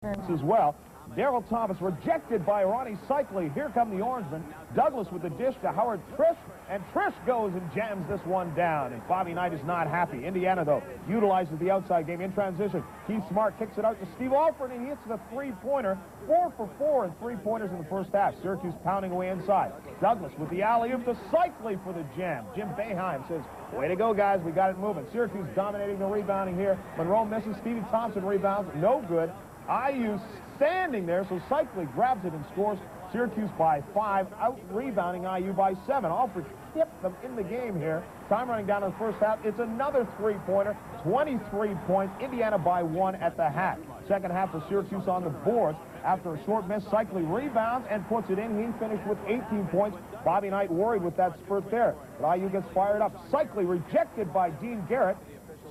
as well. Darryl Thomas rejected by Ronnie Cycli. Here come the Orangemen. Douglas with the dish to Howard Trish, and Trish goes and jams this one down, and Bobby Knight is not happy. Indiana, though, utilizes the outside game in transition. Keith Smart kicks it out to Steve Alford, and he hits the three-pointer. 4 for 4 and three-pointers in the first half. Syracuse pounding away inside. Douglas with the alley-oop to Cycli for the jam. Jim Boeheim says, way to go, guys. We got it moving. Syracuse dominating the rebounding here. Monroe misses. Stevie Thompson rebounds. No good. IU standing there, so Cycli grabs it and scores. Syracuse by 5, out-rebounding IU by 7. Alford tipped them in the game here. Time running down in the first half. It's another three-pointer, 23 points. Indiana by 1 at the half. Second half for Syracuse on the boards. After a short miss, Cycli rebounds and puts it in. He finished with 18 points. Bobby Knight worried with that spurt there. But IU gets fired up. Cycli rejected by Dean Garrett.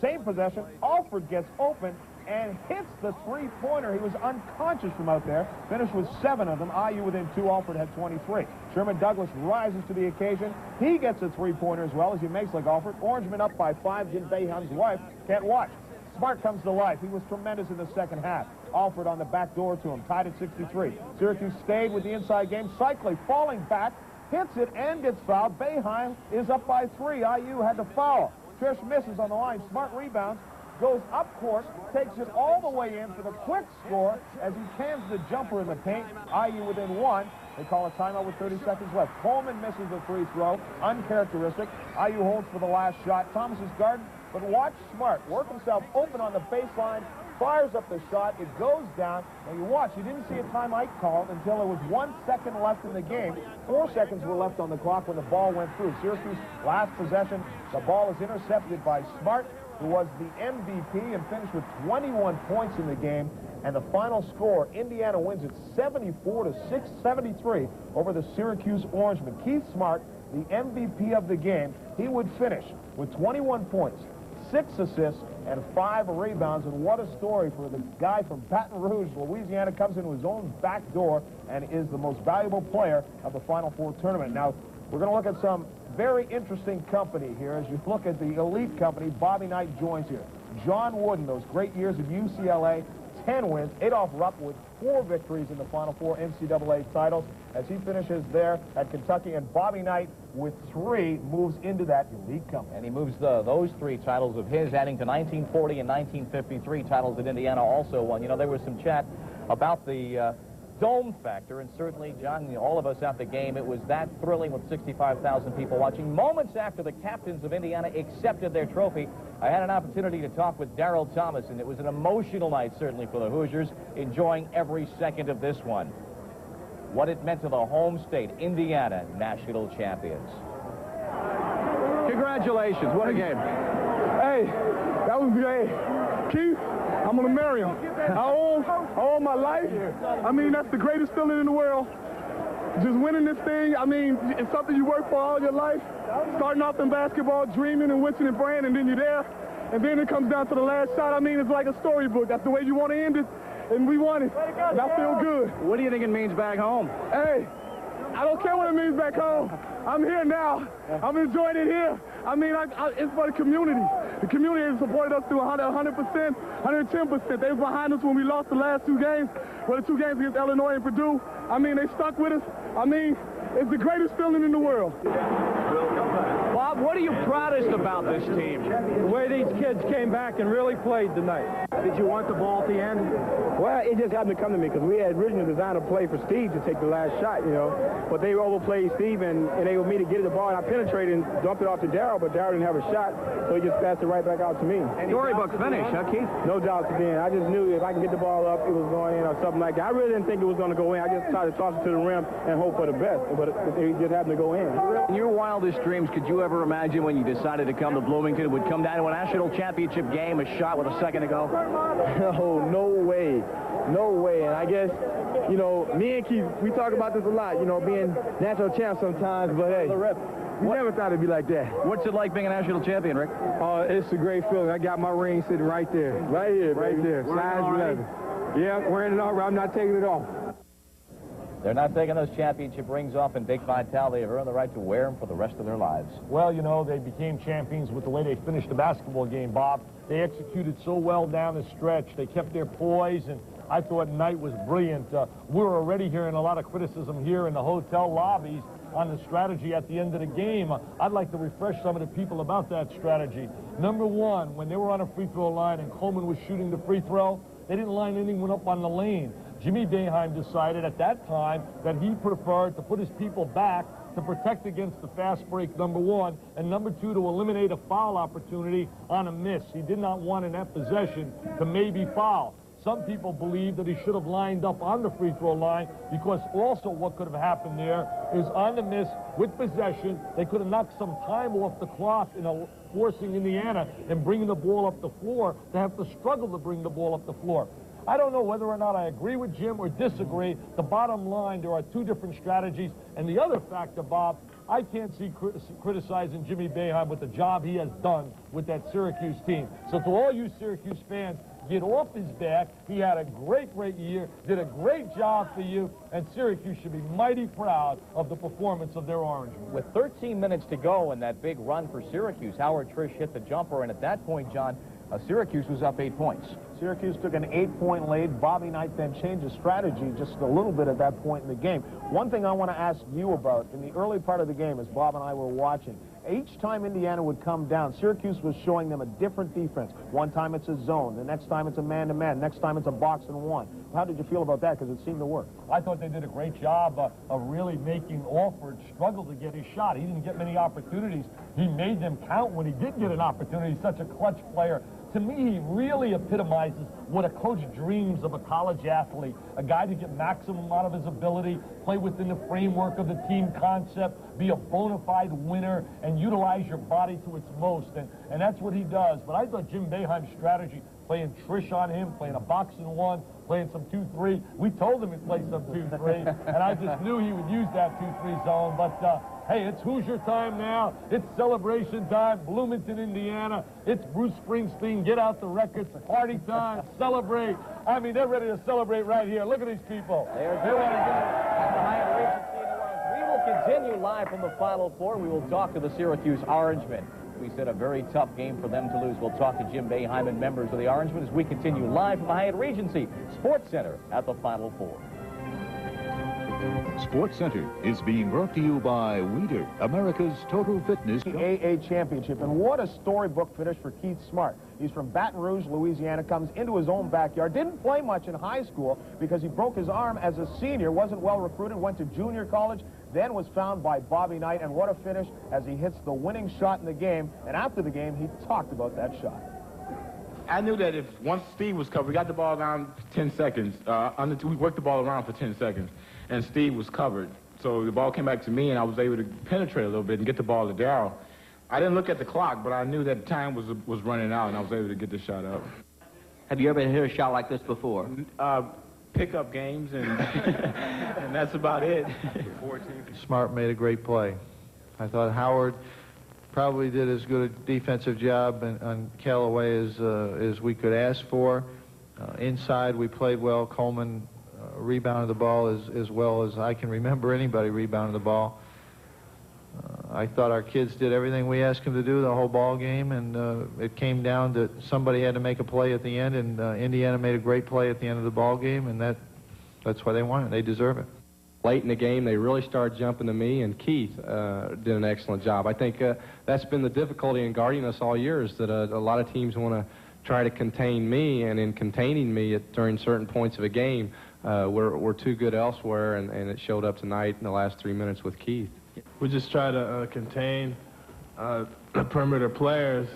Same possession. Alford gets open and hits the three-pointer. He was unconscious from out there. Finished with 7 of them. IU within 2. Alford had 23. Sherman Douglas rises to the occasion. He gets a three-pointer as well as he makes like Alford. Orangeman up by 5. Jim Boeheim's wife can't watch. Smart comes to life. He was tremendous in the second half. Alford on the back door to him, tied at 63. Syracuse stayed with the inside game. Cycli falling back, hits it and gets fouled. Boeheim is up by 3. IU had to foul. Trish misses on the line. Smart rebounds. Goes up court, takes it all the way in for the quick score as he cans the jumper in the paint. IU within 1. They call a timeout with 30 seconds left. Coleman misses the free throw, uncharacteristic. IU holds for the last shot. Thomas is guarded, but watch Smart work himself open on the baseline, fires up the shot. It goes down. Now you watch, you didn't see a timeout called until there was 1 second left in the game. 4 seconds were left on the clock when the ball went through. Syracuse last possession. The ball is intercepted by Smart, who was the MVP and finished with 21 points in the game. And the final score, Indiana wins it 74-73 over the Syracuse Orangemen. Keith Smart, the MVP of the game, he would finish with 21 points, 6 assists, and 5 rebounds. And what a story for the guy from Baton Rouge, Louisiana, comes into his own back door and is the most valuable player of the Final Four tournament. Now, we're going to look at some very interesting company here. As you look at the elite company, Bobby Knight joins here. John Wooden, those great years at UCLA, 10 wins. Adolph Rupp with 4 victories in the Final Four NCAA titles as he finishes there at Kentucky. And Bobby Knight with 3 moves into that elite company. And he moves those 3 titles of his, adding to 1940 and 1953 titles that Indiana also won. You know, there was some chat about the dome factor, and certainly, John, all of us at the game, it was that thrilling with 65,000 people watching. Moments after the captains of Indiana accepted their trophy, I had an opportunity to talk with Darryl Thomas, and it was an emotional night, certainly, for the Hoosiers, enjoying every second of this one. What it meant to the home state, Indiana, national champions. Congratulations, what a game. Hey, that was great. Keith, I'm going to marry him. I owe my life. I mean, that's the greatest feeling in the world. Just winning this thing, I mean, it's something you work for all your life. Starting off in basketball, dreaming and wishing and praying, and then you're there. And then it comes down to the last shot. I mean, it's like a storybook. That's the way you want to end it, and we won it. And I feel good. What do you think it means back home? Hey, I don't care what it means back home. I'm here now. I'm enjoying it here. I mean, it's for the community. The community has supported us through 100%, 110%. They were behind us when we lost the last 2 games. Well, the 2 games against Illinois and Purdue. I mean, they stuck with us. I mean, it's the greatest feeling in the world. Bob, what are you proudest about this team? The way these kids came back and really played tonight. Did you want the ball at the end? Well, it just happened to come to me because we had originally designed a play for Steve to take the last shot, you know. But they overplayed Steve and enabled me to get the ball, and I penetrated and dumped it off to Darryl, but Darryl didn't have a shot, so he just passed it right back out to me. Storybook finish, huh, Keith? No doubt then. I just knew if I can get the ball up, it was going in or something like that. I really didn't think it was going to go in. I just tried to toss it to the rim and hope for the best, but it just happened to go in. In your wildest dreams, could you ever imagine when you decided to come to Bloomington, it would come down to a national championship game, a shot with a second to go? Oh, no way. No way. And I guess, you know, me and Keith, we talk about this a lot, you know, being national champ sometimes, but hey, we never thought it'd be like that. What's it like being a national champion, Rick? It's a great feeling. I got my ring sitting right there. Right here, right there. Size 11. Yeah, wearing it all. I'm not taking it off. They're not taking those championship rings off, and Dick Vitale, they have earned the right to wear them for the rest of their lives. Well, you know, they became champions with the way they finished the basketball game, Bob. They executed so well down the stretch. They kept their poise, and I thought Knight was brilliant. We're already hearing a lot of criticism here in the hotel lobbies on the strategy at the end of the game. I'd like to refresh some of the people about that strategy. Number one, when they were on a free throw line and Coleman was shooting the free throw, they didn't line anyone up on the lane. Jimmy Boeheim decided at that time that he preferred to put his people back to protect against the fast break, number one, and number two, to eliminate a foul opportunity on a miss. He did not want in that possession to maybe foul. Some people believe that he should have lined up on the free throw line, because also what could have happened there is on the miss with possession, they could have knocked some time off the clock in forcing Indiana and bringing the ball up the floor to have to struggle to bring the ball up the floor. I don't know whether or not I agree with Jim or disagree. The bottom line, there are two different strategies. And the other factor, Bob, I can't see criticizing Jimmy Boeheim with the job he has done with that Syracuse team. So to all you Syracuse fans, get off his back. He had a great, great year, did a great job for you, and Syracuse should be mighty proud of the performance of their Orangemen. With 13 minutes to go in that big run for Syracuse, Howard Trish hit the jumper, and at that point, John, Syracuse was up 8 points. Syracuse took an 8-point lead. Bobby Knight then changed his strategy just a little bit at that point in the game. One thing I want to ask you about, in the early part of the game, as Bob and I were watching, each time Indiana would come down, Syracuse was showing them a different defense. One time it's a zone, the next time it's a man-to-man, next time it's a box-and-one. How did you feel about that? Because it seemed to work. I thought they did a great job of really making Alford struggle to get his shot. He didn't get many opportunities. He made them count when he did get an opportunity. He's such a clutch player. To me, he really epitomizes what a coach dreams of a college athlete, a guy to get maximum out of his ability, play within the framework of the team concept, be a bona fide winner, and utilize your body to its most. And that's what he does. But I thought Jim Boeheim's strategy, playing Trish on him, playing a box-and-one, playing some 2-3. We told him he'd play some 2-3, and I just knew he would use that 2-3 zone. But, hey, it's Hoosier time now. It's celebration time. Bloomington, Indiana. It's Bruce Springsteen. Get out the records. Party time. Celebrate. I mean, they're ready to celebrate right here. Look at these people. They want to get the Hyatt Regency in the Orange. We will continue live from the Final Four. We will talk to the Syracuse Orangemen. We said a very tough game for them to lose. We'll talk to Jim Boeheim and members of the Orangemen as we continue live from the Hyatt Regency Sports Center at the Final Four. Sports Center is being brought to you by Weider, America's Total Fitness. The AA Championship, and what a storybook finish for Keith Smart. He's from Baton Rouge, Louisiana, comes into his own backyard, didn't play much in high school because he broke his arm as a senior, wasn't well recruited, went to junior college, then was found by Bobby Knight, and what a finish as he hits the winning shot in the game, and after the game, he talked about that shot. I knew that if once Steve was covered, we got the ball down 10 seconds. We worked the ball around for 10 seconds, and Steve was covered. So the ball came back to me, and I was able to penetrate a little bit and get the ball to Darryl. I didn't look at the clock, but I knew that time was running out, and I was able to get the shot up. Have you ever hit a shot like this before? Pickup games, and and that's about it. Smart made a great play. I thought Howard probably did as good a defensive job on Callaway as we could ask for. Inside, we played well. Coleman rebounded the ball as well as I can remember anybody rebounding the ball. I thought our kids did everything we asked them to do the whole ball game, and it came down to somebody had to make a play at the end, and Indiana made a great play at the end of the ball game, and that's why they won it. They deserve it. Late in the game, they really started jumping to me, and Keith did an excellent job. I think that's been the difficulty in guarding us all year, is that a lot of teams want to try to contain me, and in containing me during certain points of a game, we're too good elsewhere, and it showed up tonight in the last 3 minutes with Keith. We just try to contain the perimeter players,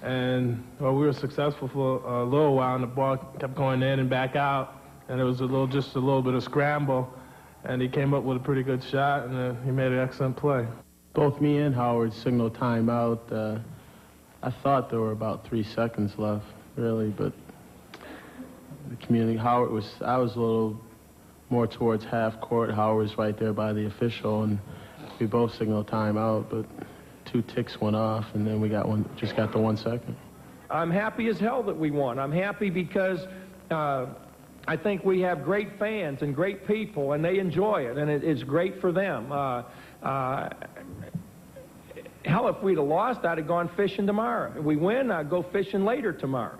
and we were successful for a little while, and the ball kept going in and back out, and it was just a little bit of scramble. And he came up with a pretty good shot, and he made an excellent play. Both me and Howard signaled timeout. I thought there were about 3 seconds left, really, but the community, I was a little more towards half court. Howard was right there by the official, and we both signaled timeout, but 2 ticks went off, and then we just got the 1 second. I'm happy as hell that we won. I'm happy because I think we have great fans and great people, and they enjoy it, and it's great for them. Hell, if we'd have lost, I'd have gone fishing tomorrow. If we win, I'd go fishing later tomorrow.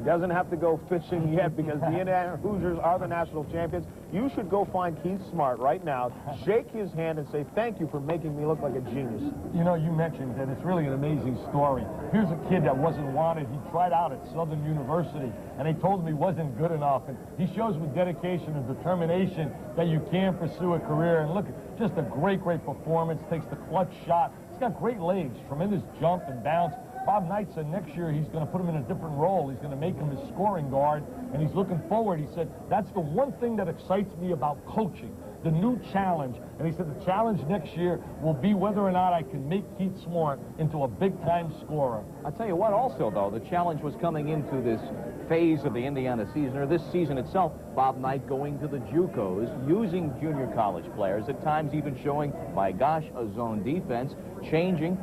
doesn't have to go fishing yet because the Indiana Hoosiers are the national champions. You should go find Keith Smart right now, shake his hand, and say, thank you for making me look like a genius. You know, you mentioned that it's really an amazing story. Here's a kid that wasn't wanted. He tried out at Southern University, and they told him he wasn't good enough. And he shows with dedication and determination that you can pursue a career. And look, just a great, great performance. Takes the clutch shot. He's got great legs, tremendous jump and bounce. Bob Knight said next year he's going to put him in a different role. He's going to make him his scoring guard, and he's looking forward. He said, that's the one thing that excites me about coaching, the new challenge. And he said the challenge next year will be whether or not I can make Keith Smart into a big-time scorer. I'll tell you what also, though, the challenge was coming into this phase of the Indiana season, or this season itself, Bob Knight going to the JUCOs, using junior college players, at times even showing, my gosh, a zone defense, changing.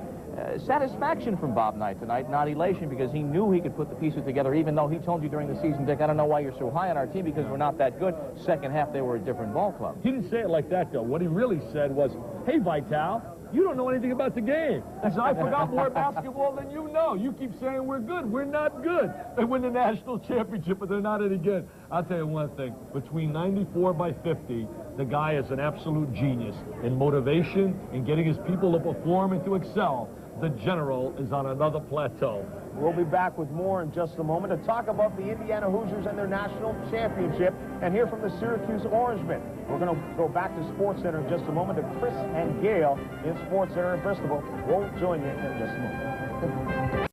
Satisfaction from Bob Knight tonight, not elation, because he knew he could put the pieces together, even though he told you during the season, Dick, I don't know why you're so high on our team because we're not that good. Second half, they were a different ball club. He didn't say it like that, though. What he really said was, hey, Vitale, you don't know anything about the game. He said, I forgot more basketball than you know. You keep saying we're good. We're not good. They win the national championship, but they're not any good. I'll tell you one thing. Between 94 by 50, the guy is an absolute genius in motivation, in getting his people to perform and to excel. The general is on another plateau. We'll be back with more in just a moment to talk about the Indiana Hoosiers and their national championship and hear from the Syracuse Orangemen. We're going to go back to Sports Center in just a moment to Chris and Gail in Sports Center in Bristol. We'll join you in just a moment.